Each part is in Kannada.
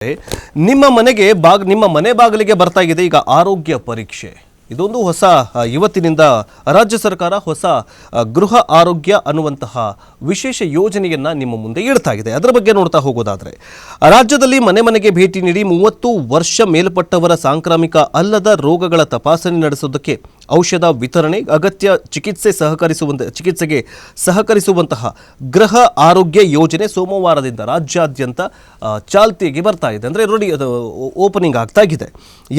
ನಿಮ್ಮ ಮನೆ ಬಾಗಿಲಿಗೆ ಬರ್ತಾ ಇದೆ ಈಗ ಆರೋಗ್ಯ ಪರೀಕ್ಷೆ. ಇದೊಂದು ಹೊಸ ಇವತ್ತಿನಿಂದ ರಾಜ್ಯ ಸರ್ಕಾರ ಹೊಸ ಗೃಹ ಆರೋಗ್ಯ ಅನ್ನುವಂತಹ ವಿಶೇಷ ಯೋಜನೆಯನ್ನ ನಿಮ್ಮ ಮುಂದೆ ಇಡ್ತಾ ಇದೆ. ಅದರ ಬಗ್ಗೆ ನೋಡ್ತಾ ಹೋಗೋದಾದ್ರೆ ರಾಜ್ಯದಲ್ಲಿ ಮನೆ ಮನೆಗೆ ಭೇಟಿ ನೀಡಿ 30 ವರ್ಷ ಮೇಲ್ಪಟ್ಟವರ ಸಾಂಕ್ರಾಮಿಕ ಅಲ್ಲದ ರೋಗಗಳ ತಪಾಸಣೆ ನಡೆಸೋದಕ್ಕೆ ಔಷಧ ವಿತರಣೆ ಅಗತ್ಯ ಚಿಕಿತ್ಸೆಗೆ ಸಹಕರಿಸುವಂತಹ ಗೃಹ ಆರೋಗ್ಯ ಯೋಜನೆ ಸೋಮವಾರದಿಂದ ರಾಜ್ಯಾದ್ಯಂತ ಚಾಲ್ತಿಗೆ ಬರ್ತಾ ಇದೆ. ಅಂದರೆ ನೋಡಿ, ಅದು ಓಪನಿಂಗ್ ಆಗ್ತಾ ಇದೆ.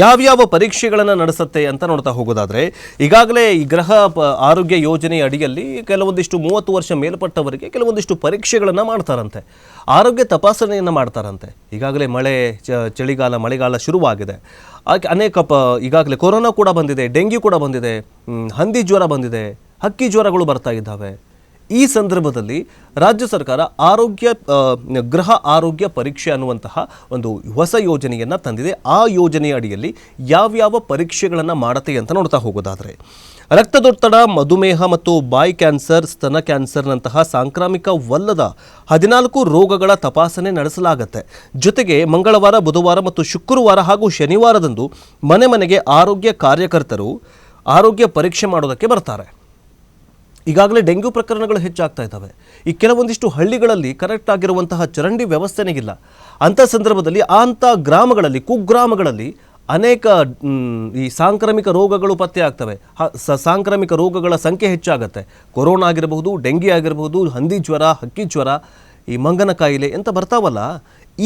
ಯಾವ್ಯಾವ ಪರೀಕ್ಷೆಗಳನ್ನು ನಡೆಸುತ್ತೆ ಅಂತ ನೋಡ್ತಾ ಹೋಗೋದಾದ್ರೆ ಈಗಾಗಲೇ ಈ ಗೃಹ ಆರೋಗ್ಯ ಯೋಜನೆ ಅಡಿಯಲ್ಲಿ ಕೆಲವೊಂದಿಷ್ಟು 30 ವರ್ಷ ಮೇಲ್ಪಟ್ಟವರಿಗೆ ಕೆಲವೊಂದಿಷ್ಟು ಪರೀಕ್ಷೆಗಳನ್ನು ಮಾಡ್ತಾರಂತೆ, ಆರೋಗ್ಯ ತಪಾಸಣೆಯನ್ನು ಮಾಡ್ತಾರಂತೆ. ಈಗಾಗಲೇ ಚಳಿಗಾಲ ಮಳೆಗಾಲ ಶುರುವಾಗಿದೆ. ಅನೇಕ ಈಗಾಗಲೇ ಕೊರೋನಾ ಕೂಡ ಬಂದಿದೆ, ಡೆಂಗ್ಯೂ ಕೂಡ ಬಂದಿದೆ, ಹಂದಿ ಜ್ವರ ಬಂದಿದೆ, ಹಕ್ಕಿ ಜ್ವರಗಳು ಬರ್ತಾ ಇದ್ದಾವೆ. ಈ ಸಂದರ್ಭದಲ್ಲಿ ರಾಜ್ಯ ಸರ್ಕಾರ ಗೃಹ ಆರೋಗ್ಯ ಪರೀಕ್ಷೆ ಅನ್ನುವಂತಹ ಒಂದು ಹೊಸ ಯೋಜನೆಯನ್ನು ತಂದಿದೆ. ಆ ಯೋಜನೆಯ ಅಡಿಯಲ್ಲಿ ಯಾವ್ಯಾವ ಪರೀಕ್ಷೆಗಳನ್ನು ಮಾಡುತ್ತೆ ಅಂತ ನೋಡ್ತಾ ಹೋಗೋದಾದರೆ ರಕ್ತದೊತ್ತಡ, ಮಧುಮೇಹ ಮತ್ತು ಬಾಯಿ ಕ್ಯಾನ್ಸರ್, ಸ್ತನ ಕ್ಯಾನ್ಸರ್ನಂತಹ ಸಾಂಕ್ರಾಮಿಕವಲ್ಲದ 14 ರೋಗಗಳ ತಪಾಸಣೆ ನಡೆಸಲಾಗುತ್ತೆ. ಜೊತೆಗೆ ಮಂಗಳವಾರ, ಬುಧವಾರ ಮತ್ತು ಶುಕ್ರವಾರ ಹಾಗೂ ಶನಿವಾರದಂದು ಮನೆ ಮನೆಗೆ ಆರೋಗ್ಯ ಕಾರ್ಯಕರ್ತರು ಆರೋಗ್ಯ ಪರೀಕ್ಷೆ ಮಾಡೋದಕ್ಕೆ ಬರ್ತಾರೆ. ಈಗಾಗಲೇ ಡೆಂಗ್ಯೂ ಪ್ರಕರಣಗಳು ಹೆಚ್ಚಾಗ್ತಾ ಇದ್ದಾವೆ. ಈ ಕೆಲವೊಂದಿಷ್ಟು ಹಳ್ಳಿಗಳಲ್ಲಿ ಕರೆಕ್ಟ್ ಆಗಿರುವಂತಹ ಚರಂಡಿ ವ್ಯವಸ್ಥೆನೇ ಇಲ್ಲ. ಅಂಥ ಸಂದರ್ಭದಲ್ಲಿ ಅಂಥ ಗ್ರಾಮಗಳಲ್ಲಿ, ಕುಗ್ರಾಮಗಳಲ್ಲಿ ಅನೇಕ ಈ ಸಾಂಕ್ರಾಮಿಕ ರೋಗಗಳು ಪತ್ತೆ ಆಗ್ತವೆ. ಸಾಂಕ್ರಾಮಿಕ ರೋಗಗಳ ಸಂಖ್ಯೆ ಹೆಚ್ಚಾಗುತ್ತೆ. ಕೊರೋನಾ ಆಗಿರಬಹುದು, ಡೆಂಗಿ ಆಗಿರಬಹುದು, ಹಂದಿ ಜ್ವರ, ಹಕ್ಕಿ ಜ್ವರ, ಈ ಮಂಗನ ಕಾಯಿಲೆ ಅಂತ ಬರ್ತಾವಲ್ಲ.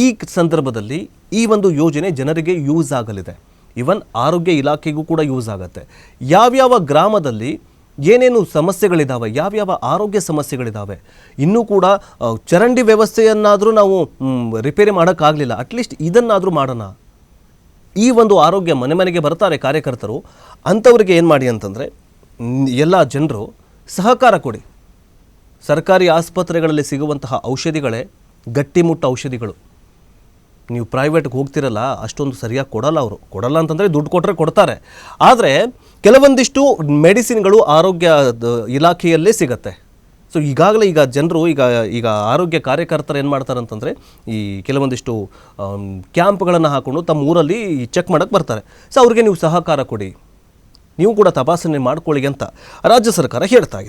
ಈ ಸಂದರ್ಭದಲ್ಲಿ ಈ ಒಂದು ಯೋಜನೆ ಜನರಿಗೆ ಯೂಸ್ ಆಗಲಿದೆ. ಈವನ್ ಆರೋಗ್ಯ ಇಲಾಖೆಗೂ ಕೂಡ ಯೂಸ್ ಆಗುತ್ತೆ. ಯಾವ್ಯಾವ ಗ್ರಾಮದಲ್ಲಿ ಏನೇನು ಸಮಸ್ಯೆಗಳಿದ್ದಾವೆ, ಯಾವ್ಯಾವ ಆರೋಗ್ಯ ಸಮಸ್ಯೆಗಳಿದ್ದಾವೆ, ಇನ್ನೂ ಕೂಡ ಚರಂಡಿ ವ್ಯವಸ್ಥೆಯನ್ನಾದರೂ ನಾವು ರಿಪೇರಿ ಮಾಡೋಕ್ಕಾಗಲಿಲ್ಲ, ಅಟ್ಲೀಸ್ಟ್ ಇದನ್ನಾದರೂ ಮಾಡೋಣ. ಈ ಒಂದು ಆರೋಗ್ಯ ಮನೆ ಮನೆಗೆ ಬರ್ತಾರೆ ಕಾರ್ಯಕರ್ತರು. ಅಂಥವ್ರಿಗೆ ಏನು ಮಾಡಿ ಅಂತಂದರೆ ಎಲ್ಲ ಜನರು ಸಹಕಾರ ಕೊಡಿ. ಸರ್ಕಾರಿ ಆಸ್ಪತ್ರೆಗಳಲ್ಲಿ ಸಿಗುವಂತಹ ಔಷಧಿಗಳೇ ಗಟ್ಟಿಮುಟ್ಟ ಔಷಧಿಗಳು. ನೀವು ಪ್ರೈವೇಟ್ಗೆ ಹೋಗ್ತಿರಲ್ಲ, ಅಷ್ಟೊಂದು ಸರಿಯಾಗಿ ಕೊಡಲ್ಲ ಅಂತಂದರೆ ದುಡ್ಡು ಕೊಟ್ಟರೆ ಕೊಡ್ತಾರೆ. ಆದರೆ ಕೆಲವೊಂದಿಷ್ಟು ಮೆಡಿಸಿನ್ಗಳು ಆರೋಗ್ಯ ಇಲಾಖೆಯಲ್ಲೇ ಸಿಗತ್ತೆ. ಸೊ ಈಗ ಜನರು ಈಗ ಆರೋಗ್ಯ ಕಾರ್ಯಕರ್ತರು ಏನು ಮಾಡ್ತಾರೆ ಅಂತಂದರೆ ಈ ಕೆಲವೊಂದಿಷ್ಟು ಕ್ಯಾಂಪ್ಗಳನ್ನು ಹಾಕ್ಕೊಂಡು ತಮ್ಮ ಊರಲ್ಲಿ ಚೆಕ್ ಮಾಡೋಕ್ಕೆ ಬರ್ತಾರೆ. ಸೊ ಅವ್ರಿಗೆ ನೀವು ಸಹಕಾರ ಕೊಡಿ, ನೀವು ಕೂಡ ತಪಾಸಣೆ ಮಾಡ್ಕೊಳ್ಳಿ ಅಂತ ರಾಜ್ಯ ಸರ್ಕಾರ ಹೇಳ್ತಾ ಇದೆ.